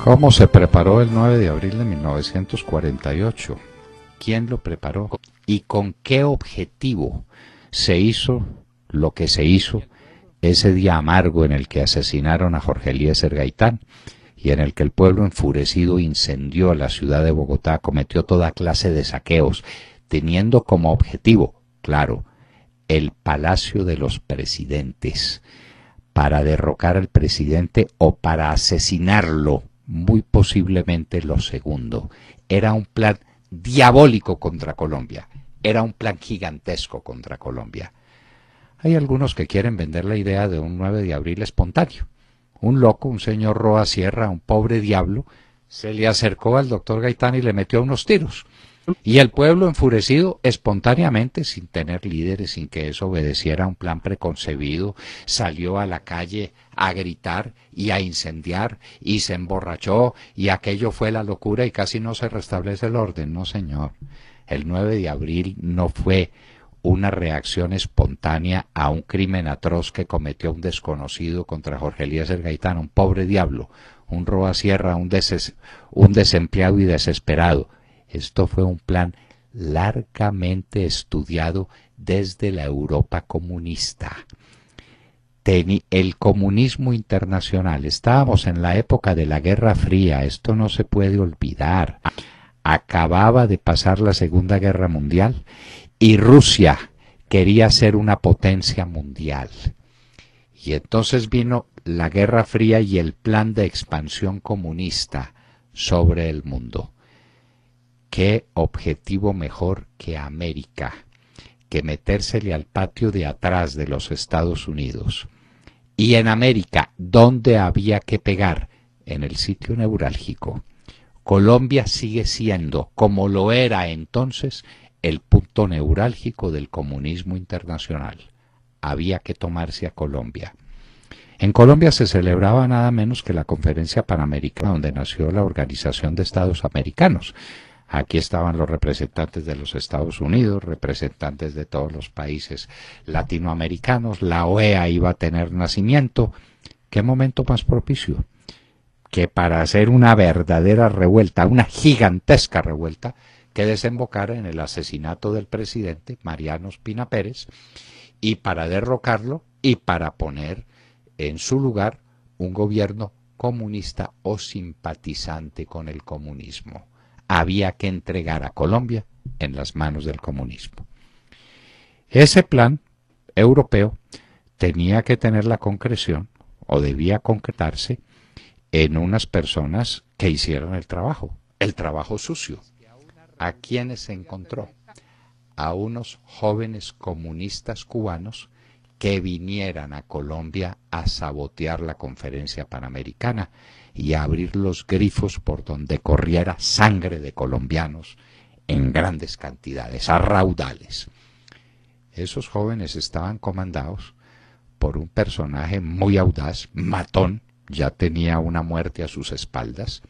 ¿Cómo se preparó el 9 de abril de 1948? ¿Quién lo preparó? ¿Y con qué objetivo se hizo lo que se hizo ese día amargo en el que asesinaron a Jorge Eliezer Gaitán y en el que el pueblo enfurecido incendió la ciudad de Bogotá, cometió toda clase de saqueos, teniendo como objetivo, claro, el Palacio de los Presidentes, para derrocar al presidente o para asesinarlo? Muy posiblemente lo segundo. Era un plan diabólico contra Colombia, era un plan gigantesco contra Colombia. Hay algunos que quieren vender la idea de un 9 de abril espontáneo. Un loco, un señor Roa Sierra, un pobre diablo, se le acercó al doctor Gaitán y le metió unos tiros. Y el pueblo enfurecido, espontáneamente, sin tener líderes, sin que eso obedeciera a un plan preconcebido, salió a la calle a gritar y a incendiar y se emborrachó y aquello fue la locura y casi no se restablece el orden. No, señor. El 9 de abril no fue una reacción espontánea a un crimen atroz que cometió un desconocido contra Jorge Eliezer Gaitán, un pobre diablo, un Roa Sierra, un desempleado y desesperado. Esto fue un plan largamente estudiado desde la Europa comunista. El comunismo internacional, estábamos en la época de la Guerra Fría, esto no se puede olvidar. Acababa de pasar la Segunda Guerra Mundial y Rusia quería ser una potencia mundial. Y entonces vino la Guerra Fría y el plan de expansión comunista sobre el mundo. ¿Qué objetivo mejor que América, que metérsele al patio de atrás de los Estados Unidos? Y en América, ¿dónde había que pegar? En el sitio neurálgico. Colombia sigue siendo, como lo era entonces, el punto neurálgico del comunismo internacional. Había que tomarse a Colombia. En Colombia se celebraba nada menos que la Conferencia Panamericana, donde nació la Organización de Estados Americanos. Aquí estaban los representantes de los Estados Unidos, representantes de todos los países latinoamericanos. La OEA iba a tener nacimiento. ¿Qué momento más propicio que para hacer una verdadera revuelta, una gigantesca revuelta, que desembocara en el asesinato del presidente Mariano Ospina Pérez, y para derrocarlo y para poner en su lugar un gobierno comunista o simpatizante con el comunismo? Había que entregar a Colombia en las manos del comunismo. Ese plan europeo tenía que tener la concreción, o debía concretarse, en unas personas que hicieran el trabajo sucio. ¿A quiénes se encontró? A unos jóvenes comunistas cubanos que vinieran a Colombia a sabotear la Conferencia Panamericana y a abrir los grifos por donde corriera sangre de colombianos en grandes cantidades, a raudales. Esos jóvenes estaban comandados por un personaje muy audaz, matón, ya tenía una muerte a sus espaldas,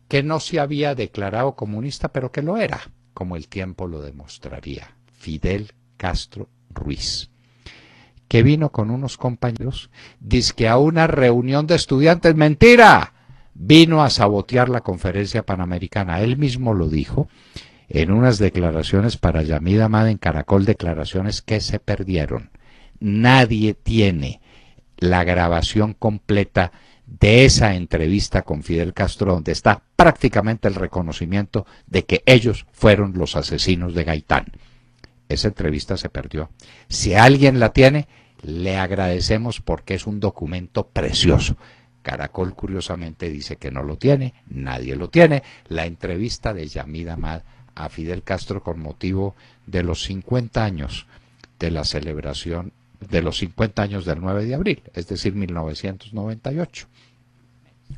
que no se había declarado comunista, pero que lo era, como el tiempo lo demostraría. Fidel Castro Ruiz, que vino con unos compañeros, dizque a una reunión de estudiantes. ¡Mentira! Vino a sabotear la Conferencia Panamericana. Él mismo lo dijo en unas declaraciones para Yamid Amad en Caracol, declaraciones que se perdieron. Nadie tiene la grabación completa de esa entrevista con Fidel Castro, donde está prácticamente el reconocimiento de que ellos fueron los asesinos de Gaitán. Esa entrevista se perdió. Si alguien la tiene, le agradecemos porque es un documento precioso. Caracol curiosamente dice que no lo tiene, nadie lo tiene. La entrevista de Yamid Amad a Fidel Castro con motivo de los 50 años de la celebración, de los 50 años del 9 de abril, es decir, 1998.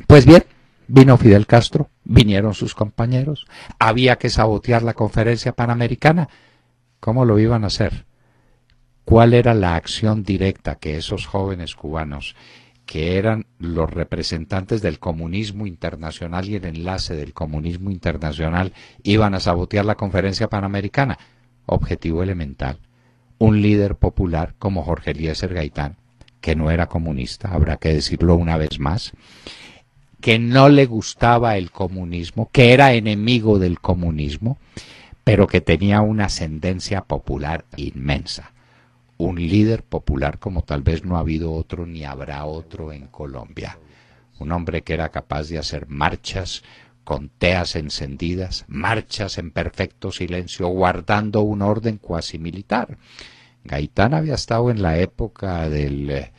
Pues bien, vino Fidel Castro, vinieron sus compañeros, había que sabotear la Conferencia Panamericana. ¿Cómo lo iban a hacer? ¿Cuál era la acción directa que esos jóvenes cubanos, que eran los representantes del comunismo internacional y el enlace del comunismo internacional, iban a sabotear la Conferencia Panamericana? Objetivo elemental. Un líder popular como Jorge Eliezer Gaitán, que no era comunista, habrá que decirlo una vez más, que no le gustaba el comunismo, que era enemigo del comunismo, pero que tenía una ascendencia popular inmensa. Un líder popular como tal vez no ha habido otro ni habrá otro en Colombia. Un hombre que era capaz de hacer marchas con teas encendidas, marchas en perfecto silencio, guardando un orden cuasi militar. Gaitán había estado en la época de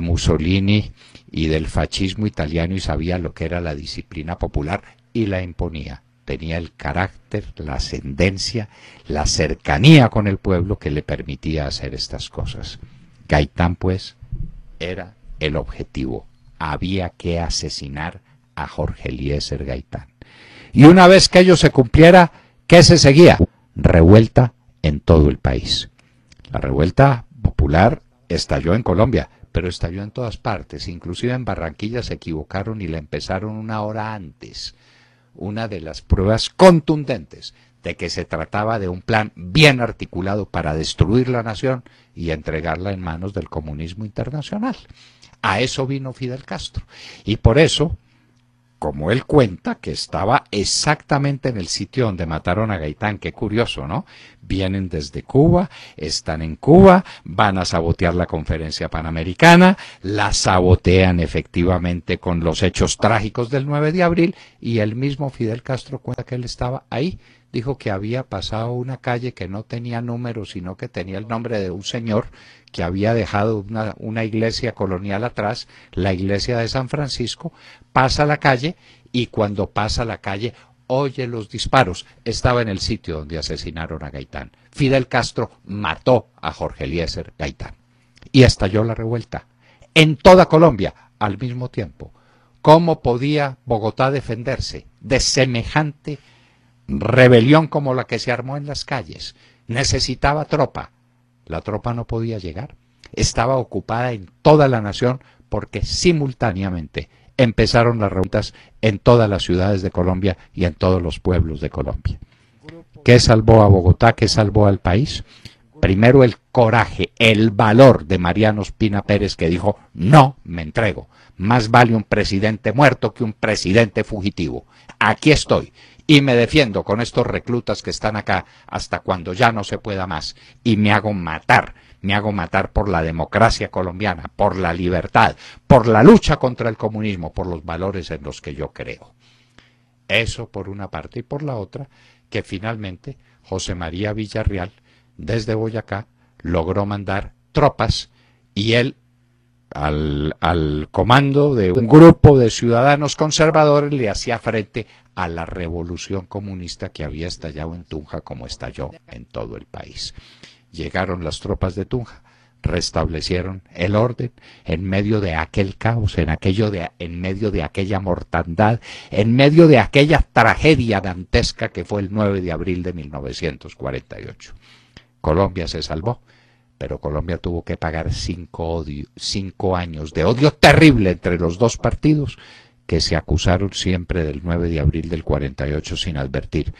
Mussolini y del fascismo italiano y sabía lo que era la disciplina popular y la imponía. Tenía el carácter, la ascendencia, la cercanía con el pueblo que le permitía hacer estas cosas. Gaitán, pues, era el objetivo. Había que asesinar a Jorge Eliezer Gaitán. Y una vez que ello se cumpliera, ¿qué se seguía? Revuelta en todo el país. La revuelta popular estalló en Colombia, pero estalló en todas partes. Inclusive en Barranquilla se equivocaron y la empezaron una hora antes. Una de las pruebas contundentes de que se trataba de un plan bien articulado para destruir la nación y entregarla en manos del comunismo internacional. A eso vino Fidel Castro. Y por eso, como él cuenta que estaba exactamente en el sitio donde mataron a Gaitán, qué curioso, ¿no? Vienen desde Cuba, están en Cuba, van a sabotear la conferencia panamericana, la sabotean efectivamente con los hechos trágicos del 9 de abril y el mismo Fidel Castro cuenta que él estaba ahí. Dijo que había pasado una calle que no tenía número, sino que tenía el nombre de un señor que había dejado una iglesia colonial atrás, la iglesia de San Francisco, pasa la calle y cuando pasa la calle oye los disparos. Estaba en el sitio donde asesinaron a Gaitán. Fidel Castro mató a Jorge Eliezer Gaitán. Y estalló la revuelta en toda Colombia al mismo tiempo. ¿Cómo podía Bogotá defenderse de semejante rebelión como la que se armó en las calles? Necesitaba tropa. La tropa no podía llegar. Estaba ocupada en toda la nación porque simultáneamente empezaron las revueltas en todas las ciudades de Colombia y en todos los pueblos de Colombia. ¿Qué salvó a Bogotá? ¿Qué salvó al país? Primero el coraje, el valor de Mariano Ospina Pérez, que dijo: no me entrego. Más vale un presidente muerto que un presidente fugitivo. Aquí estoy. Y me defiendo con estos reclutas que están acá hasta cuando ya no se pueda más. Y me hago matar por la democracia colombiana, por la libertad, por la lucha contra el comunismo, por los valores en los que yo creo. Eso por una parte. Y por la otra, que finalmente José María Villarreal, desde Boyacá, logró mandar tropas y él, al comando de un grupo de ciudadanos conservadores, le hacía frente a la revolución comunista que había estallado en Tunja como estalló en todo el país. Llegaron las tropas de Tunja, restablecieron el orden en medio de aquel caos, en medio de aquella mortandad, en medio de aquella tragedia dantesca que fue el 9 de abril de 1948. Colombia se salvó, pero Colombia tuvo que pagar 5 años de odio terrible entre los dos partidos que se acusaron siempre del 9 de abril del 48 sin advertir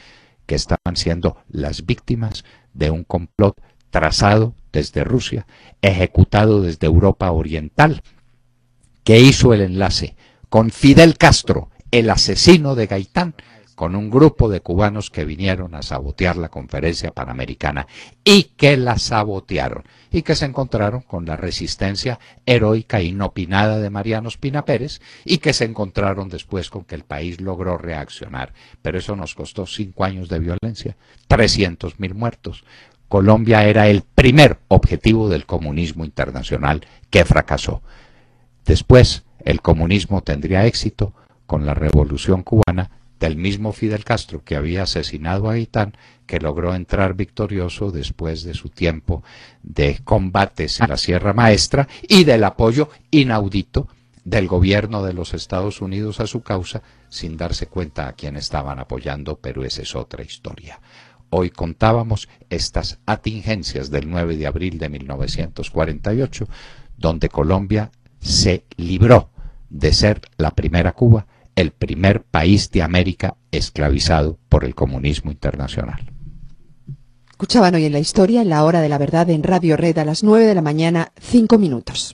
que estaban siendo las víctimas de un complot trazado desde Rusia, ejecutado desde Europa Oriental, que hizo el enlace con Fidel Castro, el asesino de Gaitán, con un grupo de cubanos que vinieron a sabotear la conferencia panamericana y que la sabotearon y que se encontraron con la resistencia heroica e inopinada de Mariano Ospina Pérez y que se encontraron después con que el país logró reaccionar. Pero eso nos costó 5 años de violencia, 300.000 muertos. Colombia era el primer objetivo del comunismo internacional que fracasó. Después, el comunismo tendría éxito con la revolución cubana del mismo Fidel Castro que había asesinado a Gaitán, que logró entrar victorioso después de su tiempo de combates en la Sierra Maestra y del apoyo inaudito del gobierno de los Estados Unidos a su causa, sin darse cuenta a quién estaban apoyando, pero esa es otra historia. Hoy contábamos estas atingencias del 9 de abril de 1948, donde Colombia se libró de ser la primera Cuba, el primer país de América esclavizado por el comunismo internacional. Escuchaban hoy en la historia, en la hora de la verdad, en Radio Red a las 9 de la mañana, 5 minutos.